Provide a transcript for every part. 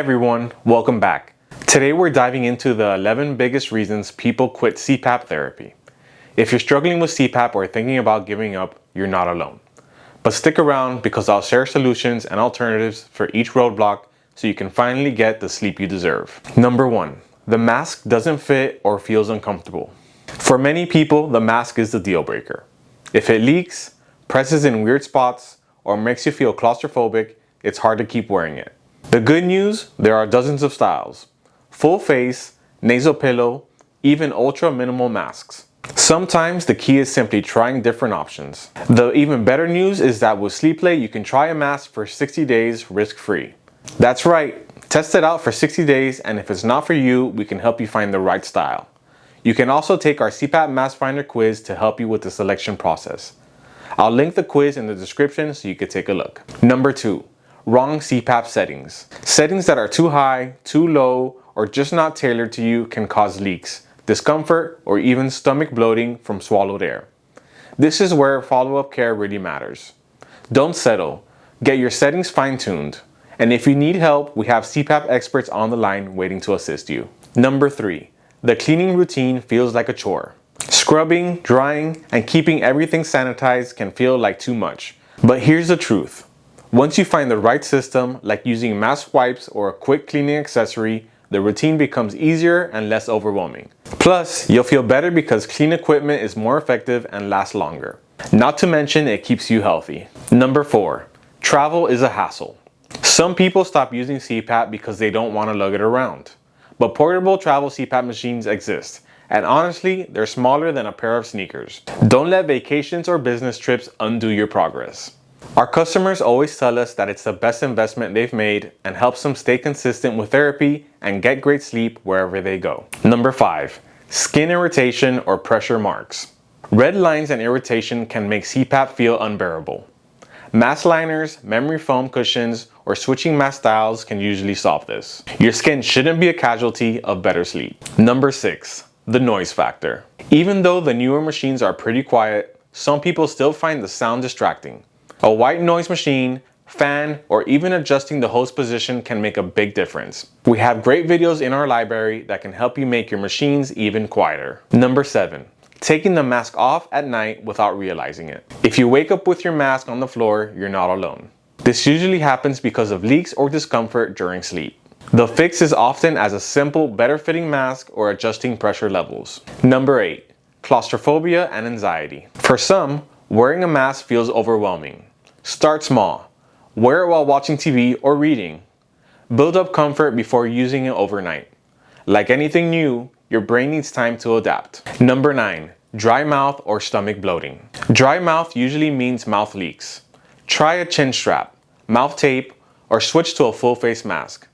everyone, welcome back. Today we're diving into the 11 biggest reasons people quit CPAP therapy. If you're struggling with CPAP or thinking about giving up, you're not alone. But stick around because I'll share solutions and alternatives for each roadblock so you can finally get the sleep you deserve. Number 1, the mask doesn't fit or feels uncomfortable. For many people, the mask is the deal breaker. If it leaks, presses in weird spots, or makes you feel claustrophobic, it's hard to keep wearing it. The good news, there are dozens of styles. Full face, nasal pillow, even ultra minimal masks. Sometimes the key is simply trying different options. The even better news is that with SleepLay you can try a mask for 60 days risk-free. That's right, test it out for 60 days and if it's not for you, we can help you find the right style. You can also take our CPAP Mask Finder quiz to help you with the selection process. I'll link the quiz in the description so you can take a look. Number 2. Wrong CPAP settings. Settings that are too high, too low, or just not tailored to you can cause leaks, discomfort, or even stomach bloating from swallowed air. This is where follow-up care really matters. Don't settle. Get your settings fine-tuned. And if you need help, we have CPAP experts on the line waiting to assist you. Number 3. The cleaning routine feels like a chore. Scrubbing, drying, and keeping everything sanitized can feel like too much. But here's the truth. Once you find the right system, like using mask wipes or a quick cleaning accessory, the routine becomes easier and less overwhelming. Plus, you'll feel better because clean equipment is more effective and lasts longer. Not to mention, it keeps you healthy. Number 4. Travel is a hassle. Some people stop using CPAP because they don't want to lug it around. But portable travel CPAP machines exist. And honestly, they're smaller than a pair of sneakers. Don't let vacations or business trips undo your progress. Our customers always tell us that it's the best investment they've made and helps them stay consistent with therapy and get great sleep wherever they go. Number 5. Skin irritation or pressure marks. Red lines and irritation can make CPAP feel unbearable. Mask liners, memory foam cushions, or switching mask styles can usually solve this. Your skin shouldn't be a casualty of better sleep. Number 6. The noise factor. Even though the newer machines are pretty quiet, some people still find the sound distracting. A white noise machine, fan, or even adjusting the hose position can make a big difference. We have great videos in our library that can help you make your machines even quieter. Number 7. Taking the mask off at night without realizing it. If you wake up with your mask on the floor, you're not alone. This usually happens because of leaks or discomfort during sleep. The fix is often as a simple, better fitting mask or adjusting pressure levels. Number 8. Claustrophobia and anxiety. For some, wearing a mask feels overwhelming. Start small. Wear it while watching TV or reading. Build up comfort before using it overnight. Like anything new, your brain needs time to adapt. Number 9. Dry mouth or stomach bloating. Dry mouth usually means mouth leaks. Try a chin strap, mouth tape, or switch to a full face mask.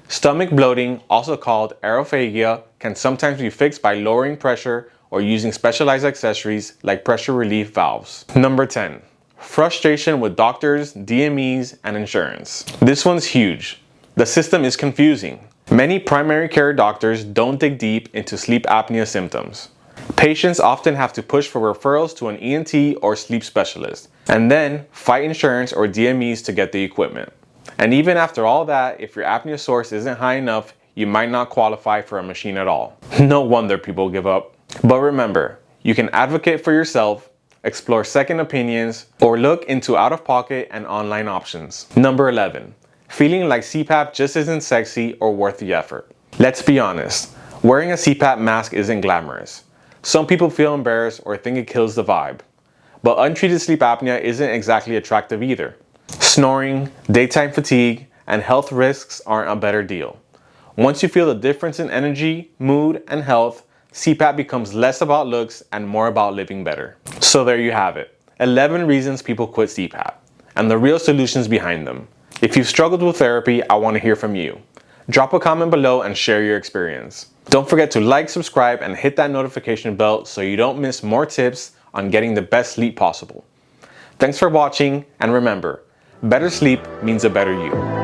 Stomach bloating, also called aerophagia, can sometimes be fixed by lowering pressure or using specialized accessories like pressure relief valves. Number 10. Frustration with doctors, DMEs, and insurance. This one's huge. The system is confusing. Many primary care doctors don't dig deep into sleep apnea symptoms. Patients often have to push for referrals to an ENT or sleep specialist, and then fight insurance or DMEs to get the equipment. And even after all that, if your apnea source isn't high enough, you might not qualify for a machine at all. No wonder people give up. But remember, you can advocate for yourself, explore second opinions, or look into out-of-pocket and online options. Number 11. Feeling like CPAP just isn't sexy or worth the effort. Let's be honest, wearing a CPAP mask isn't glamorous. Some people feel embarrassed or think it kills the vibe. But untreated sleep apnea isn't exactly attractive either. Snoring, daytime fatigue, and health risks aren't a better deal. Once you feel the difference in energy, mood, and health, CPAP becomes less about looks and more about living better. So there you have it, 11 reasons people quit CPAP, and the real solutions behind them. If you've struggled with therapy, I want to hear from you. Drop a comment below and share your experience. Don't forget to like, subscribe, and hit that notification bell so you don't miss more tips on getting the best sleep possible. Thanks for watching, and remember, better sleep means a better you.